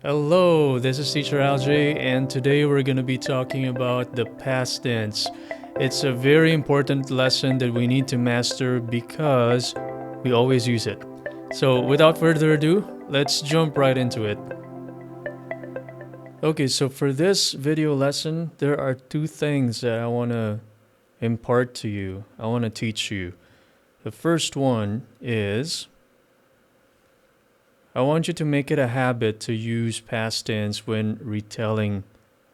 Hello, this is Teacher Alj, and today we're going to be talking about the past tense. It's a very important lesson that we need to master because we always use it. So, without further ado, let's jump right into it. Okay, so for this video lesson, there are two things that I want to impart to you, I want to teach you. The first one is I want you to make it a habit to use past tense when retelling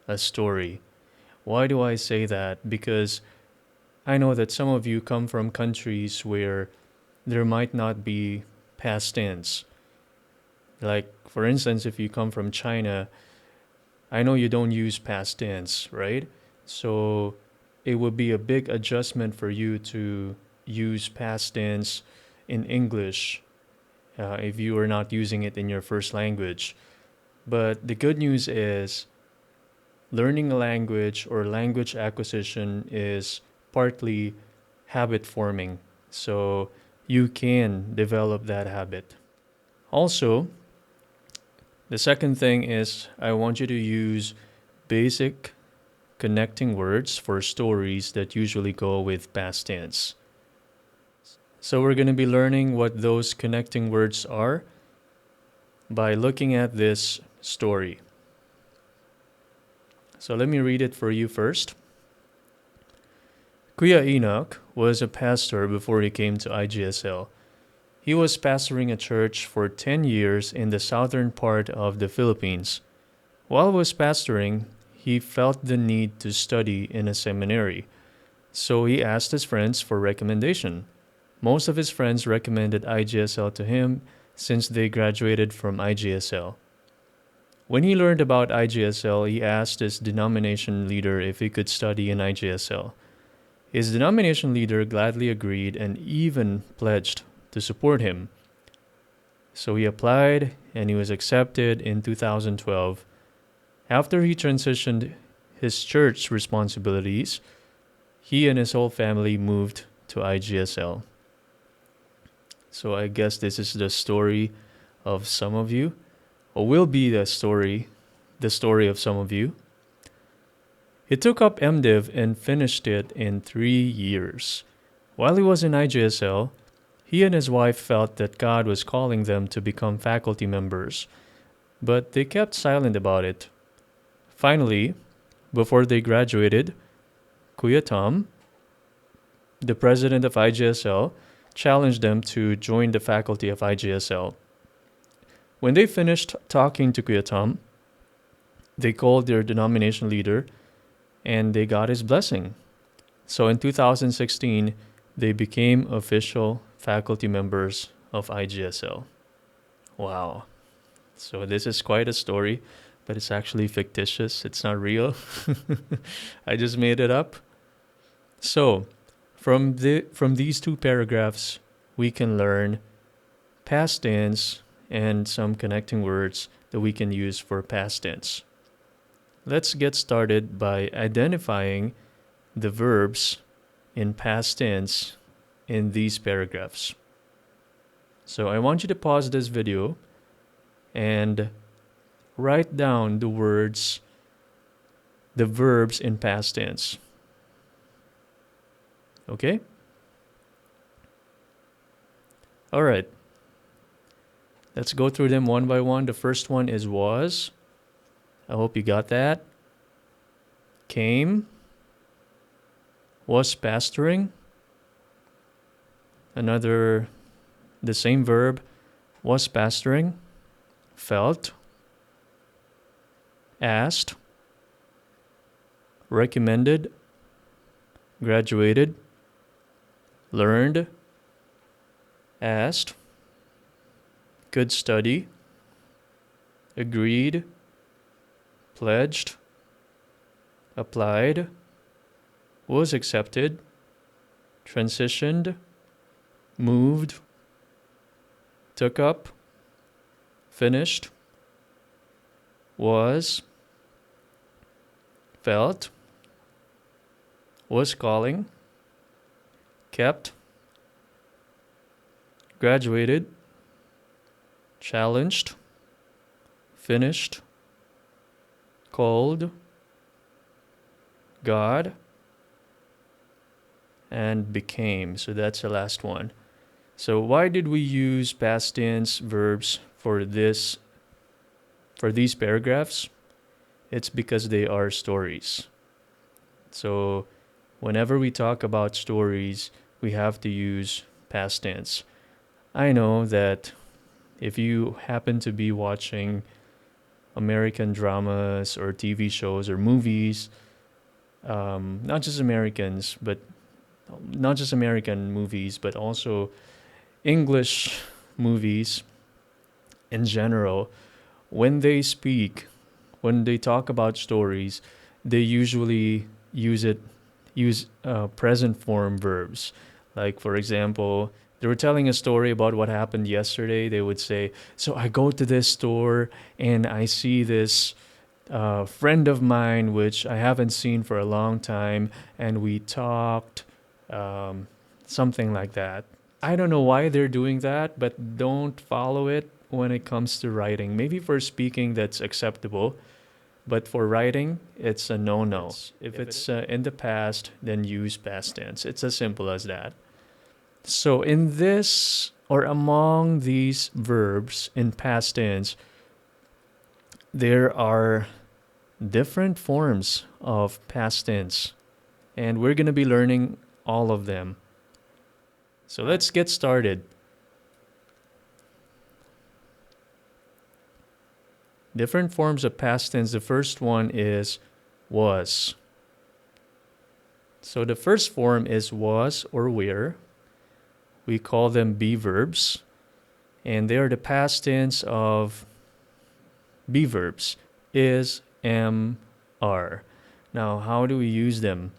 a story. Why do I say that? Because I know that some of you come from countries where there might not be past tense. Like, for instance, if you come from China, I know you don't use past tense, right? So it would be a big adjustment for you to use past tense in English if you are not using it in your first language. But the good news is learning a language or language acquisition is partly habit forming. So you can develop that habit. Also, the second thing is I want you to use basic connecting words for stories that usually go with past tense. So we're going to be learning what those connecting words are by looking at this story. So let me read it for you first. Kuya Enoch was a pastor before he came to IGSL. He was pastoring a church for 10 years in the southern part of the Philippines. While he was pastoring, he felt the need to study in a seminary. So he asked his friends for recommendation. Most of his friends recommended IGSL to him since they graduated from IGSL. When he learned about IGSL, he asked his denomination leader if he could study in IGSL. His denomination leader gladly agreed and even pledged to support him. So he applied and he was accepted in 2012. After he transitioned his church responsibilities, he and his whole family moved to IGSL. So I guess this is the story of some of you, or will be the story of some of you. He took up MDiv and finished it in 3 years. While he was in IGSL, he and his wife felt that God was calling them to become faculty members, but they kept silent about it. Finally, before they graduated, Kuya Tom, the president of IGSL, challenged them to join the faculty of IGSL. When they finished talking to Kuya Tom, they called their denomination leader and they got his blessing. So in 2016, they became official faculty members of IGSL. Wow. So this is quite a story, but it's actually fictitious. It's not real. I just made it up. So from these two paragraphs, we can learn past tense and some connecting words that we can use for past tense. Let's get started by identifying the verbs in past tense in these paragraphs. So I want you to pause this video and write down the verbs in past tense. Okay? All right. Let's go through them one by one. The first one is was. I hope you got that. Came. Was pastoring. The same verb, was pastoring. Felt. Asked. Recommended. Graduated. Learned. Asked. Could study. Agreed. Pledged. Applied. Was accepted. Transitioned. Moved. Took up. Finished. Was. Felt. Was calling. Kept. Graduated. Challenged. finished, called, God, and became. So that's the last one. So why did we use past tense verbs for these paragraphs? It's because they are stories. So whenever we talk about stories, we have to use past tense. I know that if you happen to be watching American dramas or TV shows or movies, not just American movies, but also English movies in general, when they speak, when they talk about stories, they usually use present form verbs. Like, for example, they were telling a story about what happened yesterday. They would say, so I go to this store and I see this friend of mine, which I haven't seen for a long time, and we talked, something like that. I don't know why they're doing that, but don't follow it when it comes to writing. Maybe for speaking, that's acceptable, but for writing, it's a no-no. If it's in the past, then use past tense. It's as simple as that. So in this, or among these verbs in past tense, there are different forms of past tense, and we're going to be learning all of them. So let's get started. Different forms of past tense. The first one is was. So the first form is was or were. We call them be verbs, and they are the past tense of be verbs: is, am, are. Now, how do we use them?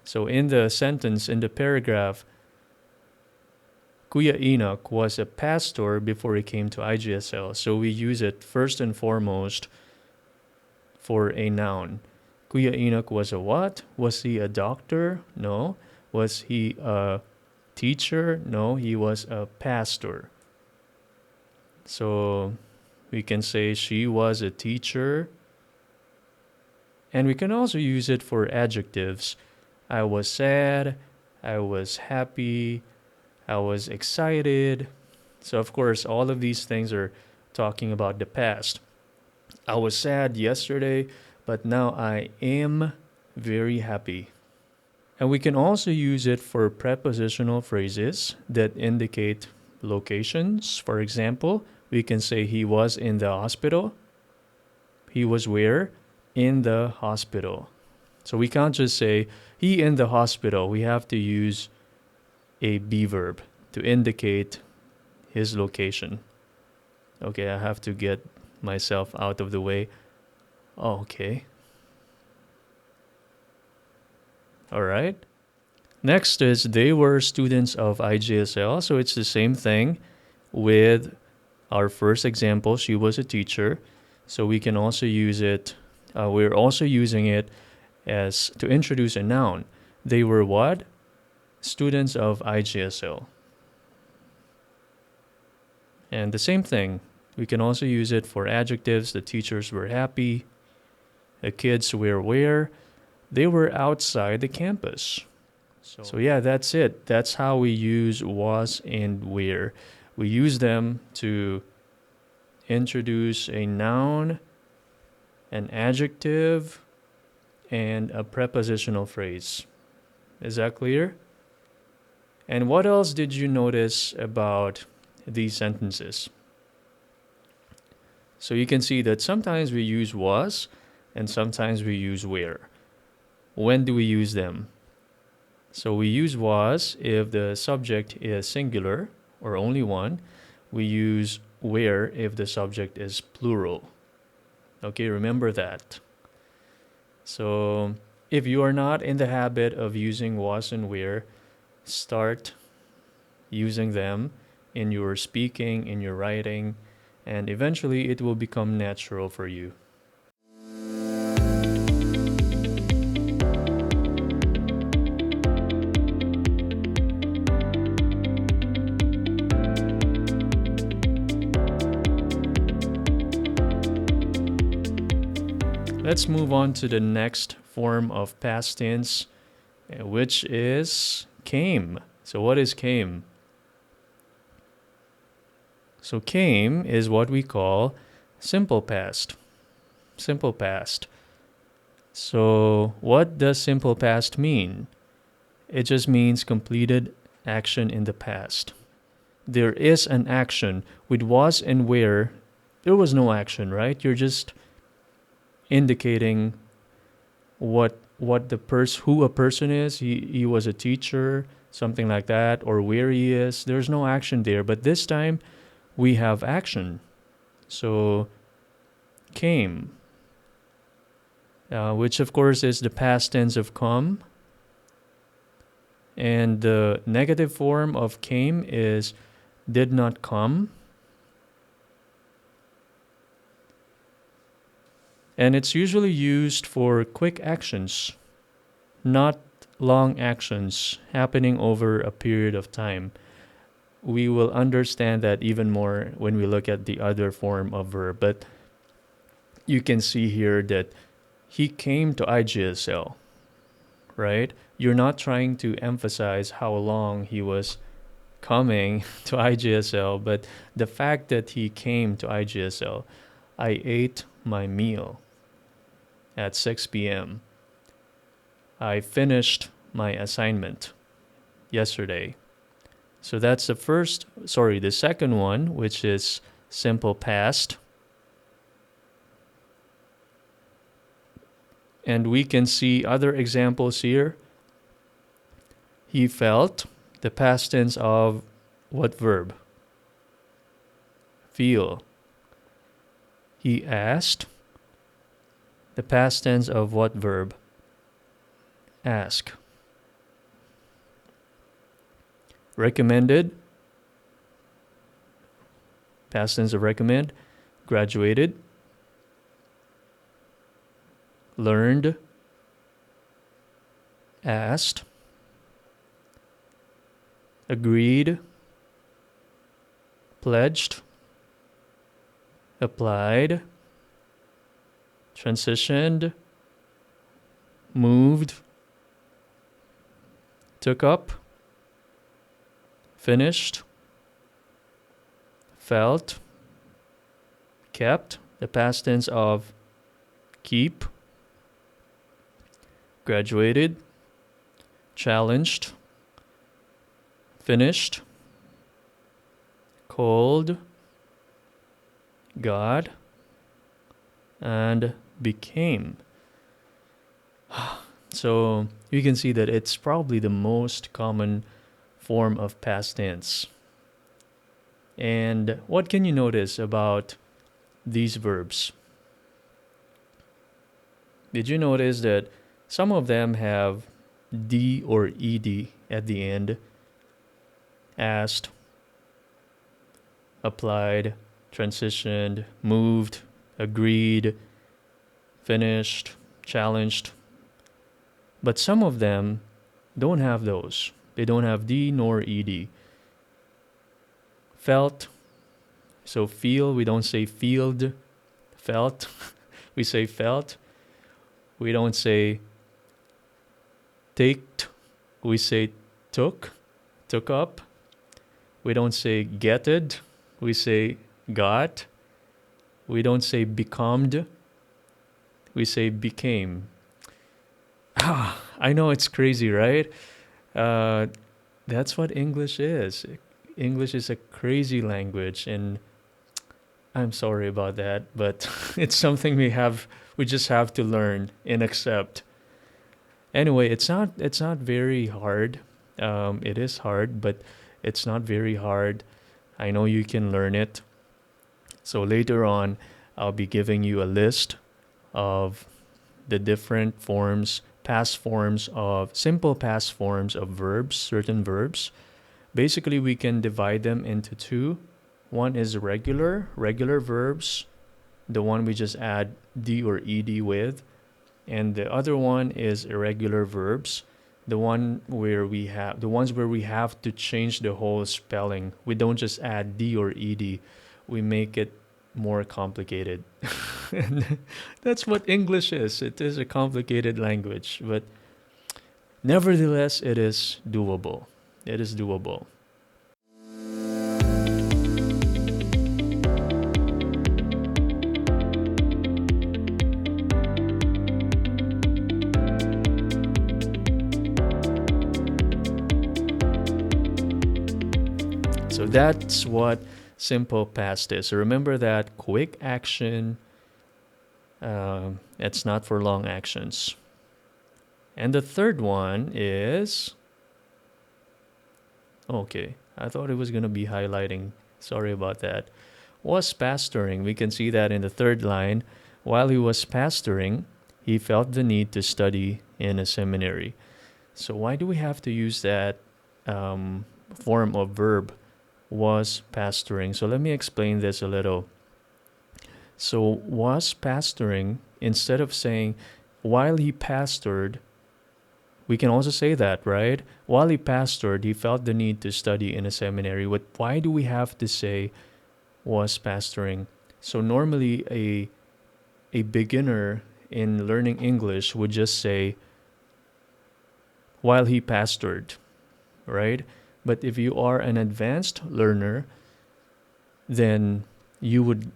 So in the sentence, in the paragraph, Kuya Enoch was a pastor before he came to IGSL. So we use it first and foremost for a noun. Kuya Enoch was a what? Was he a doctor? No. Was he a teacher? No, he was a pastor. So we can say she was a teacher. And we can also use it for adjectives. I was sad, I was happy, I was excited. So of course, all of these things are talking about the past. I was sad yesterday, but now I am very happy. And we can also use it for prepositional phrases that indicate locations. For example, we can say he was in the hospital. He was where? In the hospital. So we can't just say he in the hospital. We have to use a be verb to indicate his location. Okay, I have to get myself out of the way. Oh, okay. All right. Next is they were students of IGSL. So it's the same thing with our first example. She was a teacher. So we can also use it. We're also using it as to introduce a noun. They were what? Students of IGSL. And the same thing, we can also use it for adjectives. The teachers were happy. The kids were where? They were outside the campus. So yeah, that's it. That's how we use was and where. We use them to introduce a noun, an adjective, and a prepositional phrase. Is that clear? And what else did you notice about these sentences? So you can see that sometimes we use was and sometimes we use where. When do we use them? So we use was if the subject is singular or only one. We use where if the subject is plural. Okay, remember that. So if you are not in the habit of using was and where, start using them in your speaking, in your writing, and eventually it will become natural for you. Let's move on to the next form of past tense, which is came. So what is came? So came is what we call simple past. Simple past. So what does simple past mean? It just means completed action in the past. There is an action. With was and where, there was no action, right? You're just indicating who a person is. He was a teacher, something like that, or where he is. There's no action there. But this time we have action. So came, which of course is the past tense of come. And the negative form of came is did not come. And it's usually used for quick actions, not long actions happening over a period of time. We will understand that even more when we look at the other form of verb. But you can see here that he came to IGSL, right? You're not trying to emphasize how long he was coming to IGSL, but the fact that he came to IGSL. I ate my meal at 6 p.m. I finished my assignment yesterday. So that's the second one, which is simple past. And we can see other examples here. He felt, the past tense of what verb? Feel. He asked, the past tense of what verb? Ask. Recommended, past tense of recommend. Graduated. Learned. Asked. Agreed. Pledged. Applied. Transitioned. Moved. Took up. Finished. Felt. Kept, the past tense of keep. Graduated. Challenged. Finished. Called. Got. And became. So you can see that it's probably the most common form of past tense. And what can you notice about these verbs? Did you notice that some of them have D or ED at the end? Asked, applied, transitioned, moved, agreed, finished, challenged. But some of them don't have those. They don't have D nor ED. Felt, so feel, we don't say field, felt, we say felt. We don't say taked, we say took up. We don't say getted, we say got. We don't say becomed, we say became. I know it's crazy, right? That's what English is. English is a crazy language, and I'm sorry about that, but it's something we just have to learn and accept. Anyway, it's not very hard. It is hard, but it's not very hard. I know you can learn it. So later on, I'll be giving you a list of the different simple past forms of verbs, certain verbs. Basically, we can divide them into two. One is regular verbs, the one we just add D or ED with. And the other one is irregular verbs, the ones where we have to change the whole spelling. We don't just add D or ED, we make it more complicated. And That's what English is. It is a complicated language, but nevertheless, it is doable. It is doable. So that's what simple past is. So remember that quick action, it's not for long actions. And the third one is, okay, I thought it was going to be highlighting. Sorry about that. Was pastoring. We can see that in the third line. While he was pastoring, he felt the need to study in a seminary. So why do we have to use that form of verb? Was pastoring. So let me explain this a little. So was pastoring, instead of saying while he pastored, we can also say that, right? While he pastored, he felt the need to study in a seminary. Why do we have to say was pastoring? So normally a beginner in learning English would just say while he pastored, right? But if you are an advanced learner, then you would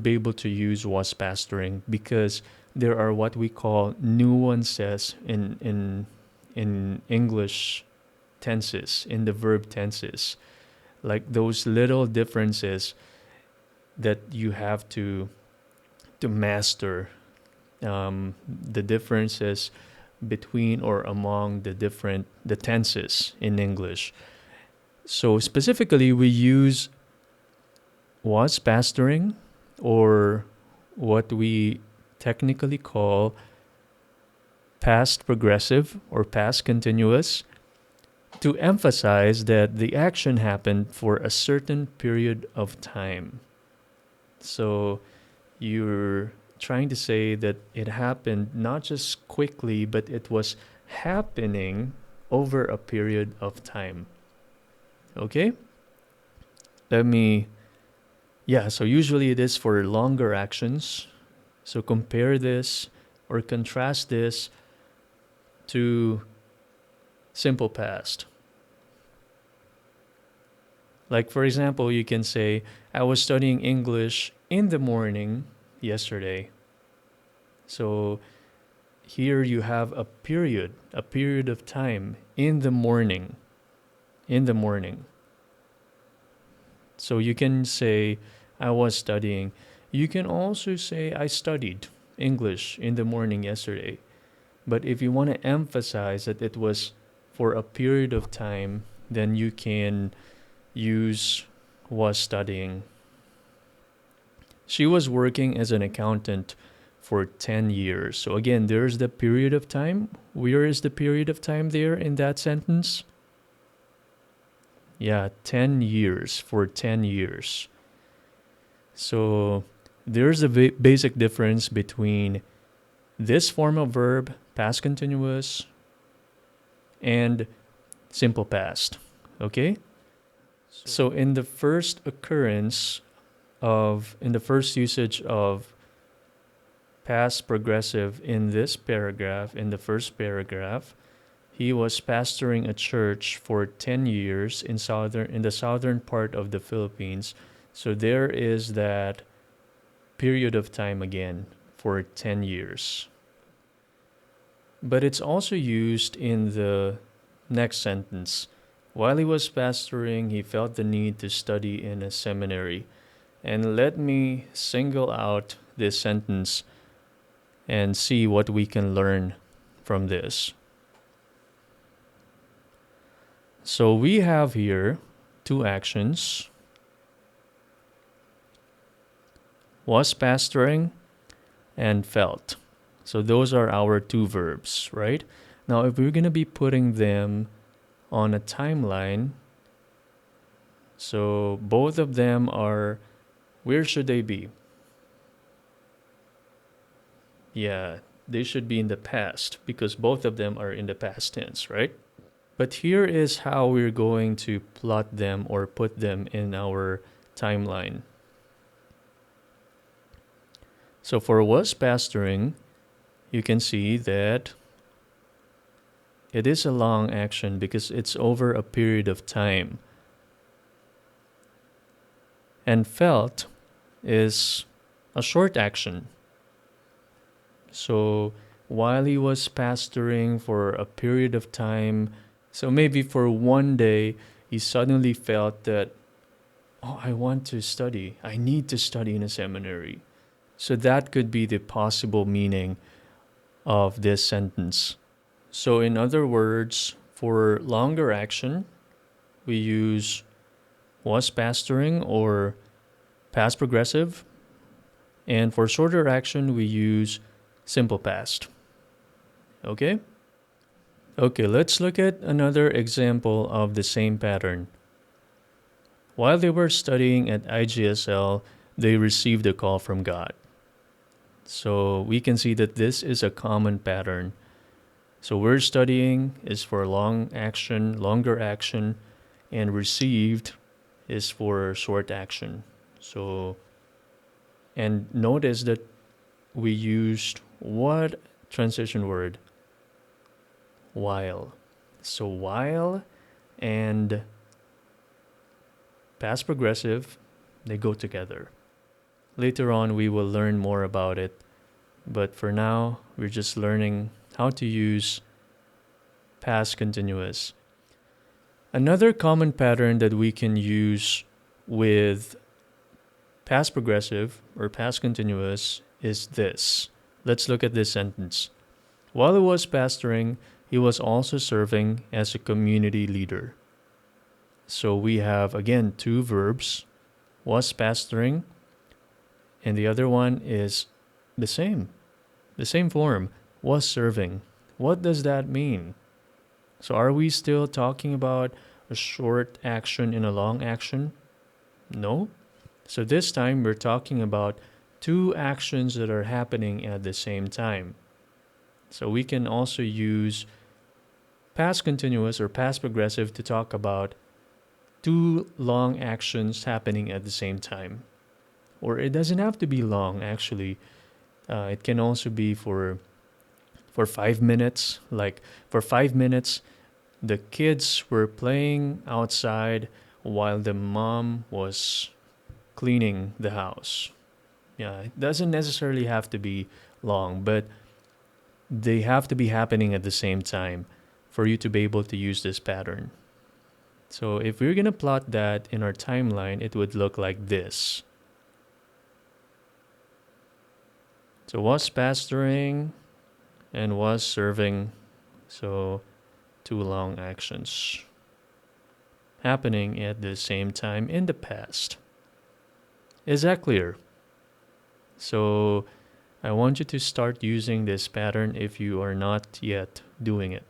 be able to use was pastoring, because there are what we call nuances in English tenses, in the verb tenses, like those little differences that you have to master, the differences between or among the tenses in English. So specifically, we use was pastoring, or what we technically call past progressive or past continuous, to emphasize that the action happened for a certain period of time. So you're trying to say that it happened not just quickly, but it was happening over a period of time. Okay? So usually it is for longer actions. So compare this or contrast this to simple past. Like, for example, you can say, I was studying English in the morning yesterday. So here you have a period of time, in the morning. So you can say, I was studying. You can also say, I studied English in the morning yesterday. But if you want to emphasize that it was for a period of time, then you can use was studying. She was working as an accountant for 10 years. So again, there's the period of time. Where is the period of time there in that sentence? Yeah, 10 years, for 10 years. So there's a basic difference between this form of verb, past continuous, and simple past. Okay? So in the first usage of past progressive in this paragraph, in the first paragraph, he was pastoring a church for 10 years in the southern part of the Philippines. So there is that period of time again for 10 years. But it's also used in the next sentence. While he was pastoring, he felt the need to study in a seminary. And let me single out this sentence and see what we can learn from this. So we have here two actions. Was pastoring and felt. So those are our two verbs, right? Now, if we're going to be putting them on a timeline, so both of them are, where should they be? Yeah, they should be in the past, because both of them are in the past tense, right? But here is how we're going to plot them or put them in our timeline. So for was pastoring, you can see that it is a long action because it's over a period of time. And felt is a short action. So while he was pastoring for a period of time, so maybe for one day, he suddenly felt that, oh, I want to study. I need to study in a seminary. So that could be the possible meaning of this sentence. So, in other words, for longer action, we use was pastoring or past progressive. And for shorter action, we use simple past. Okay? Okay, let's look at another example of the same pattern. While they were studying at IGSL, they received a call from God. So we can see that this is a common pattern. So we're studying is for long action, longer action, and received is for short action. So, and notice that we used what transition word? While. So while and past progressive, they go together. Later on, we will learn more about it. But for now, we're just learning how to use past continuous. Another common pattern that we can use with past progressive or past continuous is this. Let's look at this sentence. While he was pastoring, he was also serving as a community leader. So we have, again, two verbs. Was pastoring, and the other one is the same form, was serving. What does that mean? So are we still talking about a short action and a long action? No. So this time we're talking about two actions that are happening at the same time. So we can also use past continuous or past progressive to talk about two long actions happening at the same time. Or it doesn't have to be long, actually. It can also be for 5 minutes. Like for 5 minutes, the kids were playing outside while the mom was cleaning the house. Yeah, it doesn't necessarily have to be long, but they have to be happening at the same time for you to be able to use this pattern. So if we're going to plot that in our timeline, it would look like this. So was pastoring and was serving. So two long actions happening at the same time in the past. Is that clear? So I want you to start using this pattern if you are not yet doing it.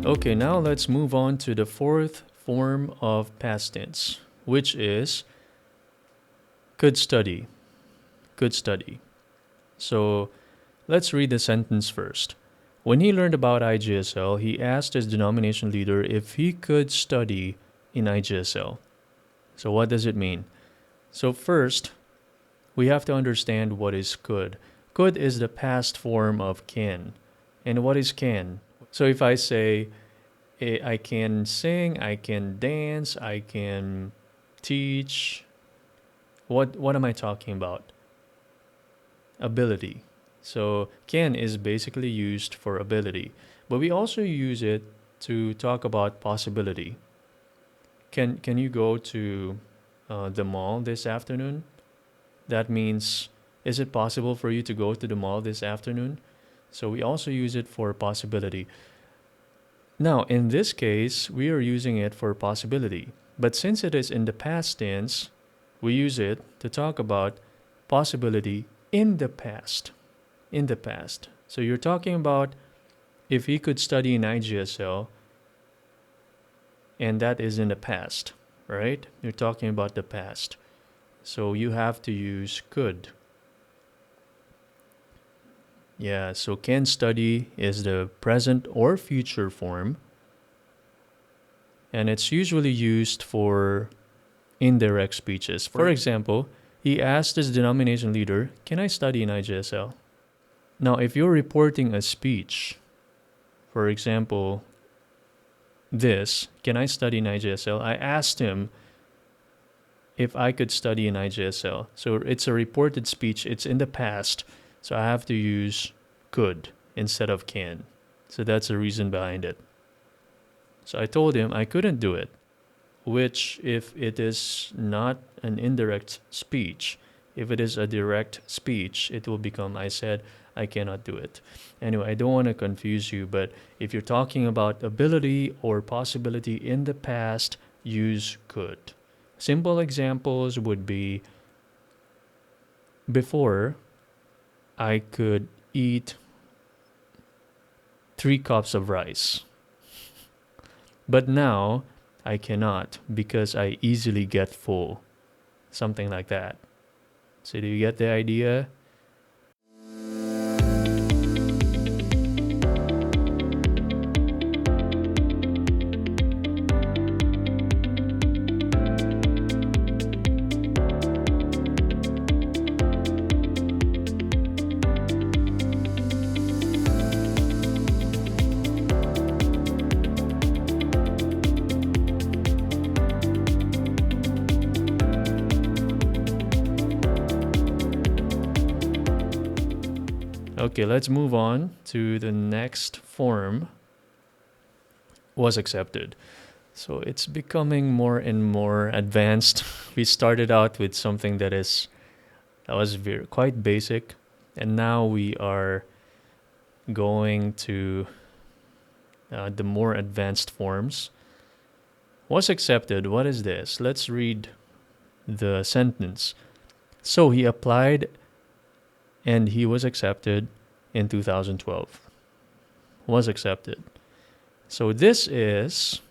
Okay, now let's move on to the fourth form of past tense, which is could study. Could study. So let's read the sentence first. When he learned about IGSL, he asked his denomination leader if he could study in IGSL. So what does it mean? So first, we have to understand what is could. Could is the past form of can. And what is can? So if I say, I can sing, I can dance, I can teach, what am I talking about? Ability. So can is basically used for ability, but we also use it to talk about possibility. Can you go to the mall this afternoon? That means, is it possible for you to go to the mall this afternoon? So we also use it for possibility. Now, in this case, we are using it for possibility. But since it is in the past tense, we use it to talk about possibility in the past. In the past. So you're talking about if he could study in IGSL, and that is in the past, right? You're talking about the past. So you have to use could. Yeah, so can study is the present or future form, and it's usually used for indirect speeches. For example, he asked his denomination leader, "Can I study in IGSL?" Now, if you're reporting a speech, for example, this, "Can I study in IGSL?" I asked him if I could study in IGSL. So it's a reported speech, it's in the past, so I have to use could instead of can. So that's the reason behind it. So I told him I couldn't do it, which, if it is not an indirect speech, if it is a direct speech, it will become I said I cannot do it. Anyway, I don't want to confuse you, but if you're talking about ability or possibility in the past, use could. Simple examples would be before I could eat 3 cups of rice, but now I cannot because I easily get full. Something like that. So, do you get the idea? Okay, let's move on to the next form. Was accepted. So it's becoming more and more advanced. We started out with something that was quite basic, and now we are going to the more advanced forms. Was accepted. What is this? Let's read the sentence. So he applied and he was accepted in 2012. Was accepted. So this is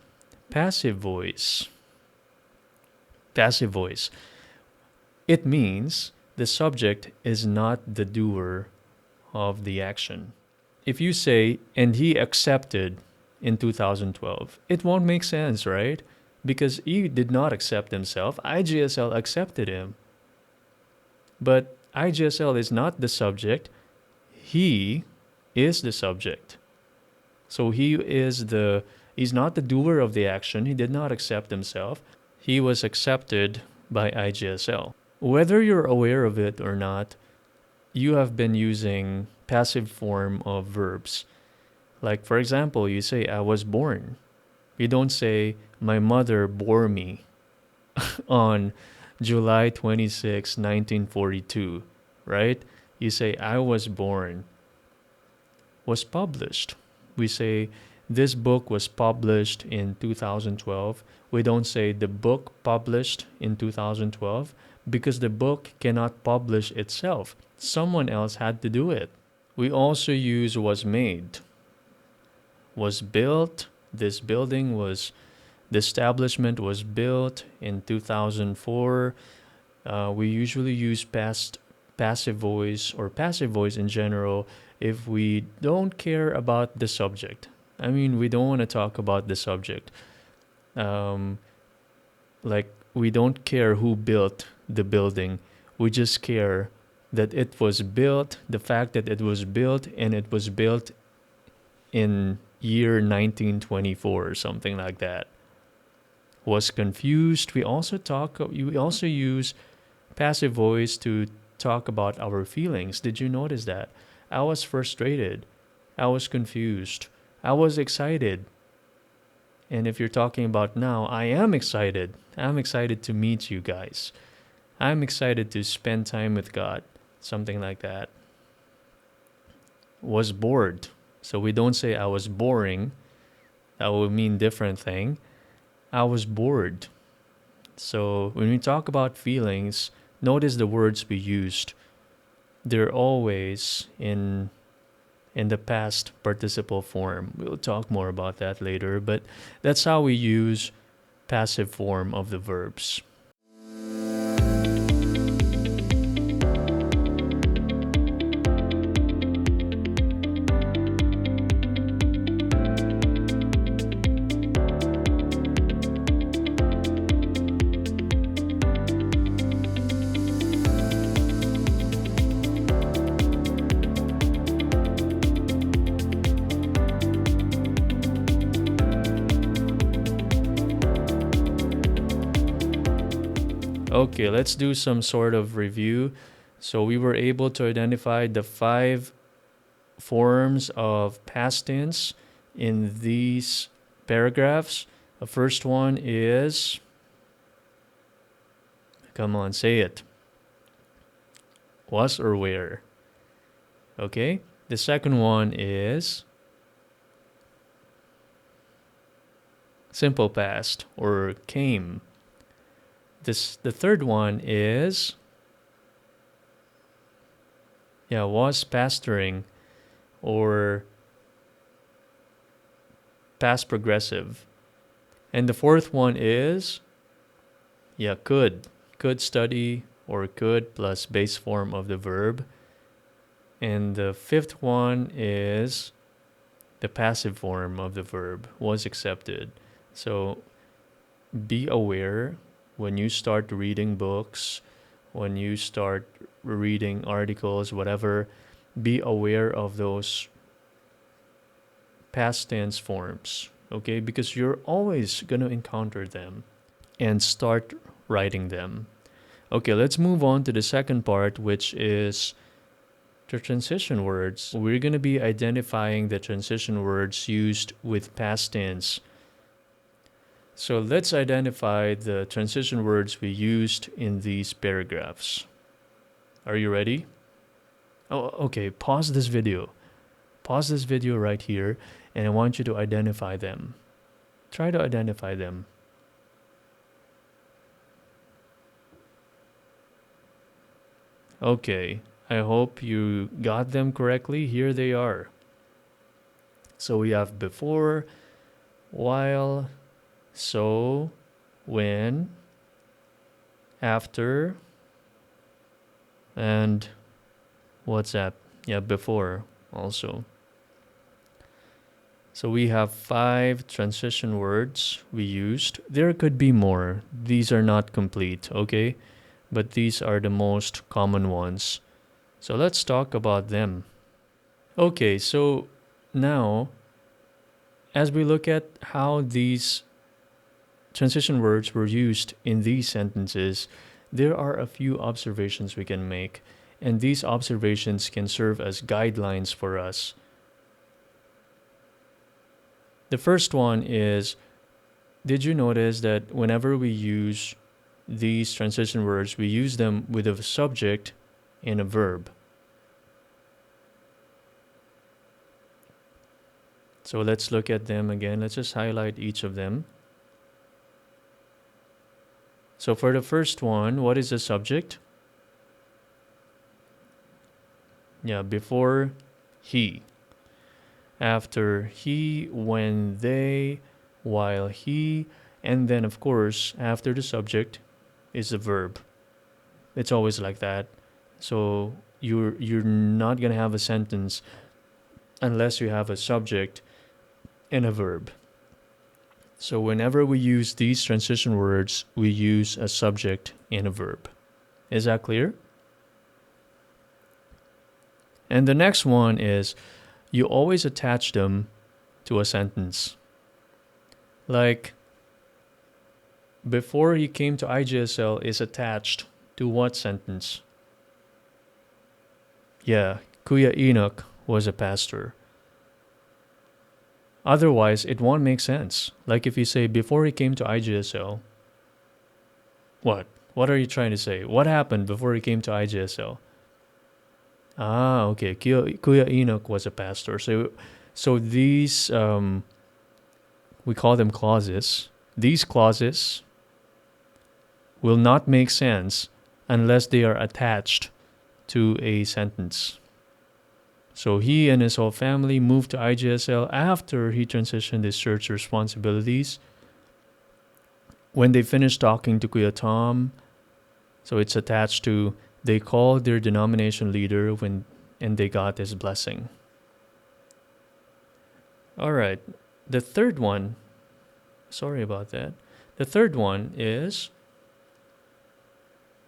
passive voice. Passive voice. It means the subject is not the doer of the action. If you say, and he accepted in 2012, it won't make sense, right? Because he did not accept himself. IGSL accepted him. But IGSL is not the subject. He is the subject. So he's not the doer of the action. He did not accept himself. He was accepted by IGSL. Whether you're aware of it or not, you have been using passive form of verbs. Like, for example, you say, I was born. You don't say, my mother bore me on July 26, 1942, right? You say, I was born. Was published. We say, this book was published in 2012. We don't say the book published in 2012 because the book cannot publish itself. Someone else had to do it. We also use was made. Was built. The establishment was built in 2004. We usually use passive voice or passive voice in general if we don't care about the subject. I mean, we don't want to talk about the subject. Like, we don't care who built the building. We just care that it was built, the fact that it was built, and it was built in year 1924 or something like that. Was confused. We also use passive voice to talk about our feelings. Did you notice that? I was frustrated. I was confused. I was excited. And if you're talking about now, I am excited. I'm excited to meet you guys. I'm excited to spend time with God. Something like that. Was bored. So we don't say I was boring. That would mean different thing. I was bored. So when we talk about feelings, notice the words we used. they're always in the past participle form. We'll talk more about that later, but that's how we use passive form of the verbs. Okay, let's do some sort of review. So we were able to identify the 5 forms of past tense in these paragraphs. The first one is, come on, say it. Was or were. Okay. The second one is simple past or came. The third one is was pastoring or past progressive. And the fourth one is could study or could plus base form of the verb. And the fifth one is the passive form of the verb, was accepted. So be aware when you start reading books, when you start reading articles, whatever, be aware of those past tense forms, okay? Because you're always going to encounter them and start writing them. Okay, let's move on to the second part, which is the transition words. We're going to be identifying the transition words used with past tense. So let's identify the transition words we used in these paragraphs. Are you ready? Oh, okay, pause this video. Pause this video right here, and I want you to identify them. Try to identify them. Okay, I hope you got them correctly. Here they are. So we have before, while, so, when, after, and what's that? Yeah, before also. So we have 5 transition words we used. There could be more. These are not complete, okay? But these are the most common ones. So let's talk about them. Okay, so now, as we look at how these transition words were used in these sentences, there are a few observations we can make, and these observations can serve as guidelines for us. The first one is, did you notice that whenever we use these transition words, we use them with a subject and a verb? So let's look at them again. Let's just highlight each of them. So for the first one, what is the subject? Yeah, before he. After he, when they, while he, and then of course, after the subject is the verb. It's always like that. So you're not gonna have a sentence unless you have a subject and a verb. So whenever we use these transition words, we use a subject and a verb. Is that clear? And the next one is, you always attach them to a sentence. Like, before he came to IGSL is attached to what sentence? Yeah, Kuya Enoch was a pastor. Otherwise, it won't make sense. Like if you say, before he came to IGSL, what? What are you trying to say? What happened before he came to IGSL? Ah, okay. Kuya Enoch was a pastor. So these, we call them clauses. These clauses will not make sense unless they are attached to a sentence. So he and his whole family moved to IGSL after he transitioned his church responsibilities. When they finished talking to Kuya Tom, so it's attached to, they called their denomination leader and they got his blessing. All right. The third one, sorry about that. The third one is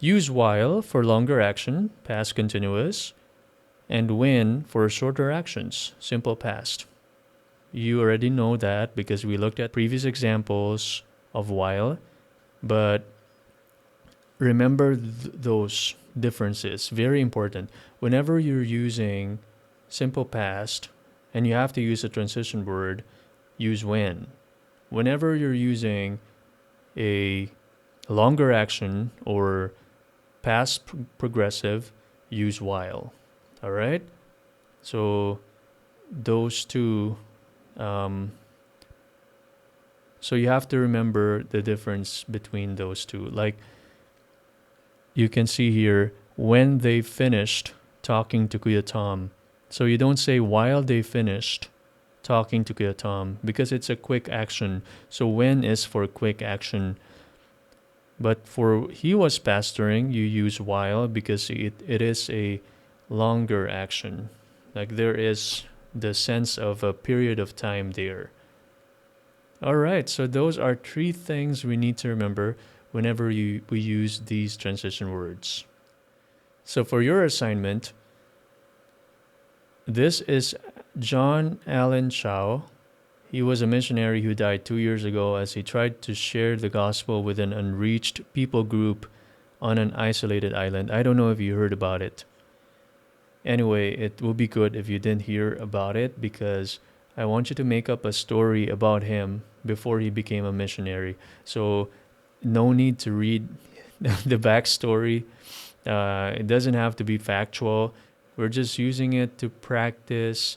use while for longer action, past continuous, and when for shorter actions, simple past. You already know that because we looked at previous examples of while, but remember those differences. Very important. Whenever you're using simple past and you have to use a transition word, use when. Whenever you're using a longer action or past progressive, use while. All right? So those two, so you have to remember the difference between those two. Like you can see here, when they finished talking to Kuya Tom. So you don't say while they finished talking to Kuya Tom because it's a quick action. So when is for quick action. But for he was pastoring, you use while because it is a longer action. Like there is the sense of a period of time there. All right, so those are three things we need to remember whenever we use these transition words. So for your assignment, this is John Allen Chow. He was a missionary who died 2 years ago as he tried to share the gospel with an unreached people group on an isolated island. I don't know if you heard about it. Anyway, it will be good if you didn't hear about it because I want you to make up a story about him before he became a missionary. So no need to read the backstory. It doesn't have to be factual. We're just using it to practice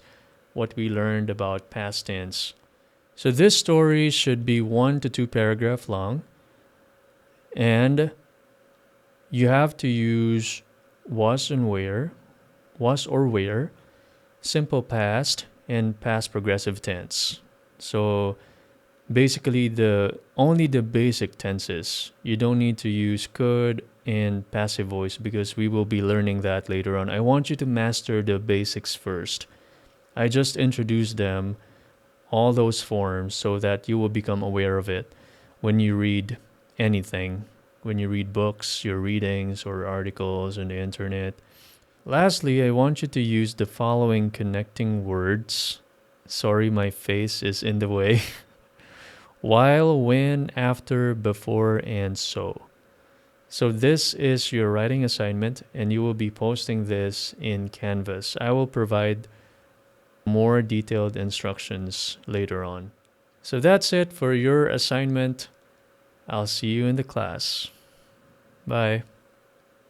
what we learned about past tense. So this story should be 1 to 2 paragraph long. And you have to use was and where, was or where, simple past, and past progressive tense. So basically only the basic tenses. You don't need to use could and passive voice because we will be learning that later on. I want you to master the basics first. I just introduced them, all those forms, so that you will become aware of it when you read anything, when you read books, your readings, or articles on the internet. Lastly, I want you to use the following connecting words. Sorry, my face is in the way. While, when, after, before, and so. So this is your writing assignment, and you will be posting this in Canvas. I will provide more detailed instructions later on. So that's it for your assignment. I'll see you in the class. Bye.